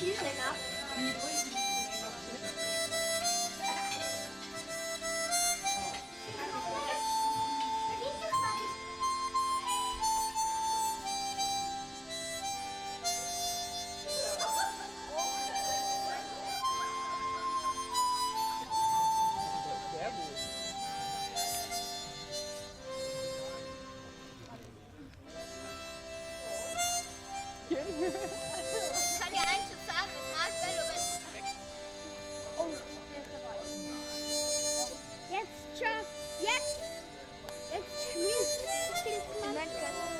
viel schneller. Sehr gut. Ich kann dir einen Schuss sagen, mit Marshmallow, wenn... Oh, der ist dabei. Jetzt, Chuck, jetzt! Jetzt spielst du.